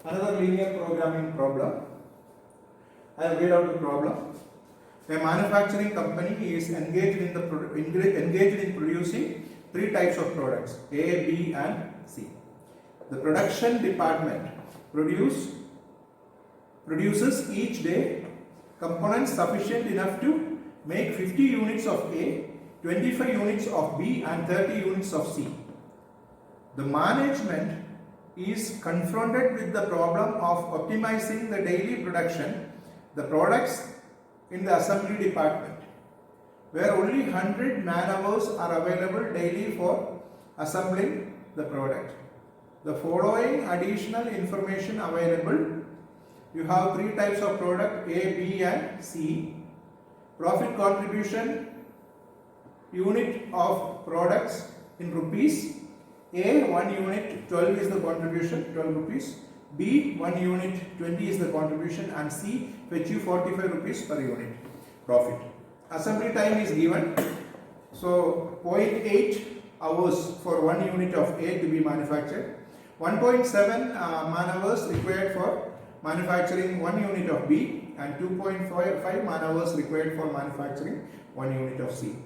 Another linear programming problem. I have read out the problem. A manufacturing company is engaged in producing three types of products: A, B, and C. The production department produces each day components sufficient enough to make 50 units of A, 25 units of B, and 30 units of C. The management is confronted with the problem of optimizing the daily production, the products in the assembly department, where only 100 man hours are available daily for assembling the product. The following additional information available: you have three types of product A, B, and C. Profit contribution unit of products in rupees. A, 1 unit 12 is the contribution, 12 rupees. B, 1 unit 20 is the contribution, and C, fetch you 45 rupees per unit profit. Assembly time is given, so 0.8 hours for 1 unit of A to be manufactured, 1.7 man hours required for manufacturing 1 unit of B, and 2.5 man hours required for manufacturing 1 unit of C.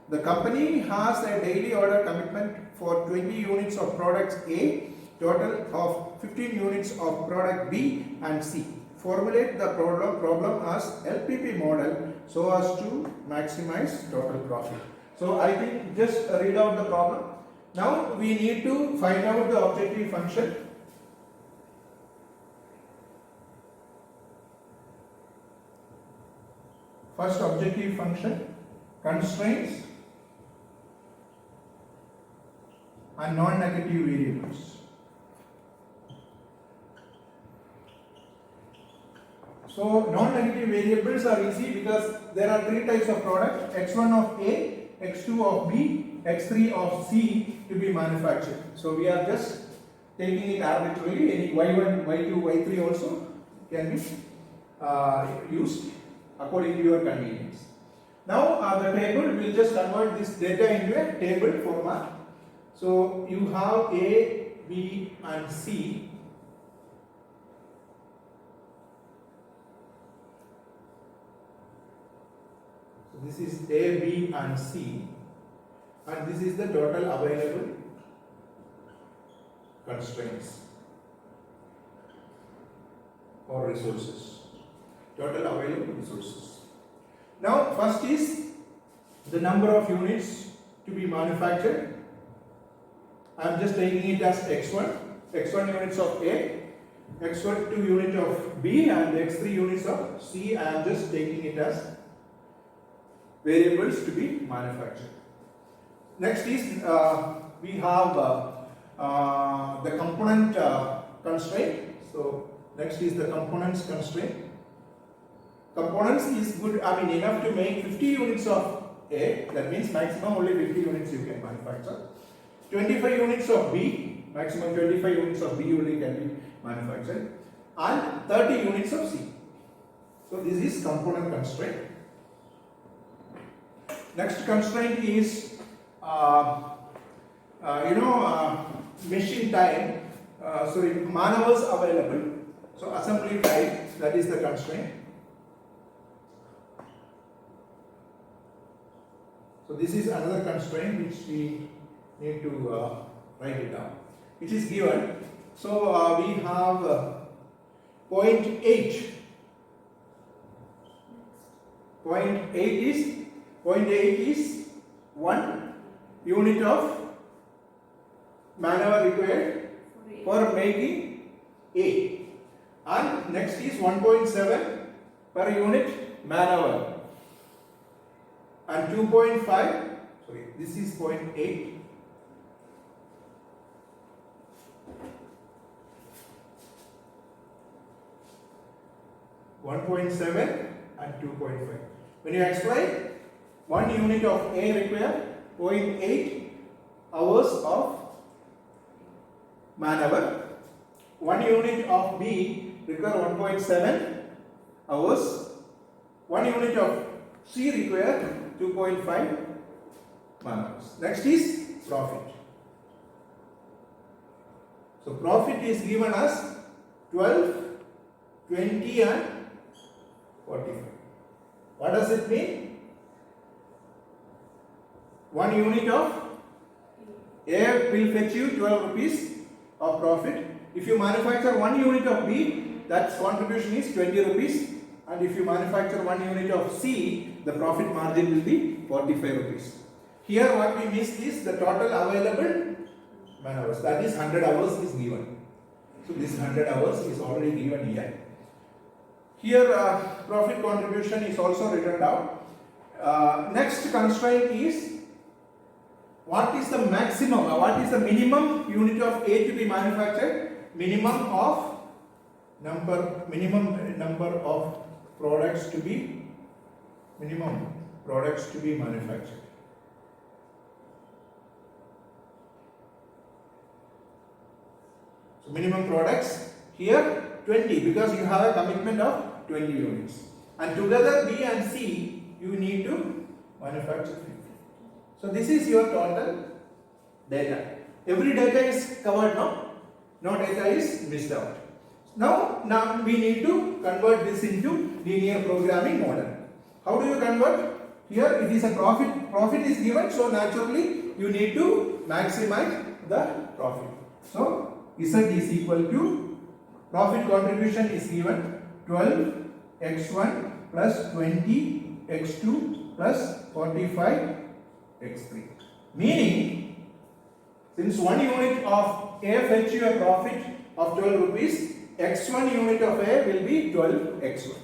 The company has a daily order commitment for 20 units of products A, total of 15 units of product B and C. Formulate the problem as LPP model so as to maximize total profit. So I think just read out the problem. Now we need to find out the objective function. First objective function: constraints and non-negative variables. So non-negative variables are easy because there are three types of product: x1 of A, x2 of B, x3 of C to be manufactured. So we are just taking it arbitrarily. Any y1, y2, y3 also can be used according to your convenience. Now the table will just convert this data into a table format. So you have A, B, and C. So this is A, B, and C, and this is the total available constraints or resources. Total available resources. Now, first is the number of units to be manufactured. I am just taking it as x1 units of A, x2 unit of B, and x3 units of C. I am just taking it as variables to be manufactured. Next is we have the component constraint. So next is the components constraint. Components is good, enough to make 50 units of A, that means maximum only 50 units you can manufacture. 25 units of B, maximum 25 units of B only can be manufactured, and 30 units of C. So this is component constraint. Next constraint is machine time, man hours available. So assembly time, that is the constraint. So this is another constraint which we need to write it down. It is given. So we have 0.8. 0.8 is 1 unit of man hour required for making A, and next is 1.7 per unit man hour. And 2.5, this is 0.8. (1.7) and 2.5. When you explain, 1 unit of A require 0.8 hours of man hour. 1 unit of B require 1.7 hours. 1 unit of C require 2.5 man hours. Next is profit. So profit is given as 12, 20 and 45. What does it mean? 1 unit of A will fetch you 12 rupees of profit. If you manufacture 1 unit of B, that contribution is 20 rupees. And if you manufacture 1 unit of C, the profit margin will be 45 rupees. Here what we missed is the total available man hours. That is 100 hours is given. So this 100 hours is already given here. Here profit contribution is also written down. Next constraint is what is the maximum, what is the minimum unit of A to be manufactured? Minimum number of products to be manufactured. So minimum products here 20 because you have a commitment of 20 units. And together B and C you need to manufacture 50. So this is your total data. Every data is covered now. No data is missed out. Now we need to convert this into linear programming model. How do you convert? Here it is a profit. Profit is given, so naturally you need to maximize the profit. So Z is equal to profit contribution is given 12 x1 plus 20 x2 plus 45 x3. Meaning, since 1 unit of A fetch you a profit of 12 rupees, x1 unit of A will be 12 x1.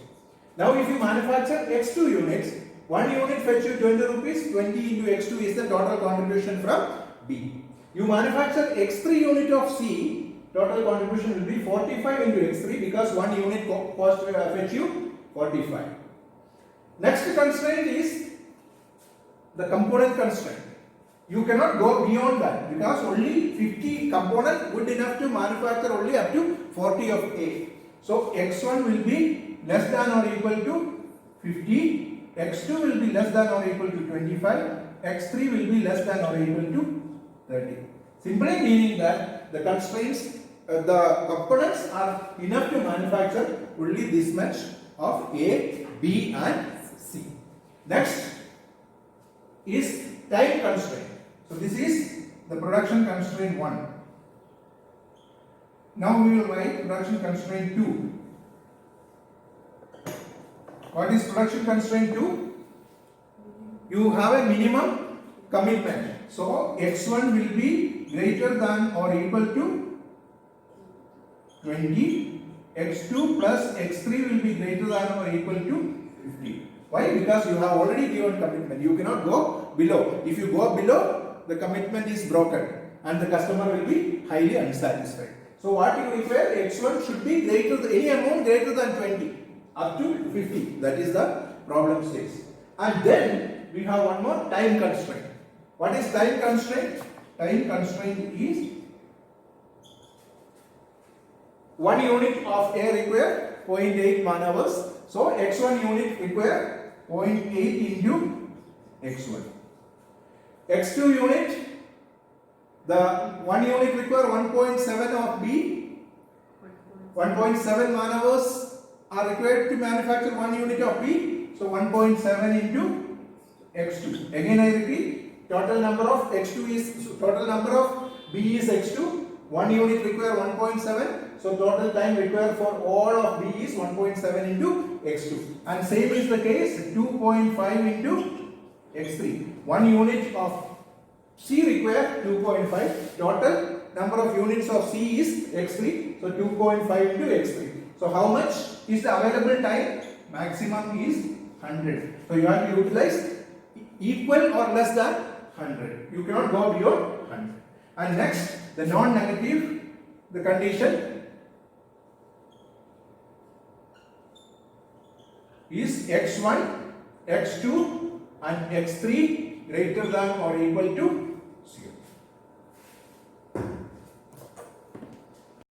Now if you manufacture x2 units, 1 unit fetch you 20 rupees, 20 into x2 is the total contribution from B. You manufacture x3 unit of C, total contribution will be 45 into x3 because 1 unit cost fetch you 45. Next constraint is the component constraint. You cannot go beyond that because only 50 components good enough to manufacture only up to 40 of A. So x1 will be less than or equal to 50, x2 will be less than or equal to 25, x3 will be less than or equal to 30. Simply meaning that the constraints, the components are enough to manufacture only this much of A, B and C. Next is time constraint. So this is the production constraint 1. Now we will write production constraint 2. What is production constraint 2? You have a minimum commitment. So x1 will be greater than or equal to 20. x2 plus x3 will be greater than or equal to 50. Why? Because you have already given commitment. You cannot go below. If you go below, the commitment is broken and the customer will be highly unsatisfied. So what you require, x1 should be greater than any amount greater than 20 up to 50. That is the problem states. And then we have one more time constraint. What is time constraint? Time constraint is 1 unit of A require 0.8 man hours. So x1 unit require 0.8 into x1. x2 unit, the 1 unit require 1.7 of B. 1.7 man hours are required to manufacture 1 unit of B. So 1.7 into x2. Again I repeat, total number of x2 is, total number of B is x2. 1 unit require 1.7. So total time required for all of B is 1.7 into x2. And same is the case 2.5 into x3. 1 unit of C require 2.5. Total number of units of C is x3. So 2.5 into x3. So how much is the available time? Maximum is 100. So you have to utilize equal or less than 100. You cannot go beyond 100. And next, the non-negative, the condition is x1, x2 and x3 greater than or equal to 0.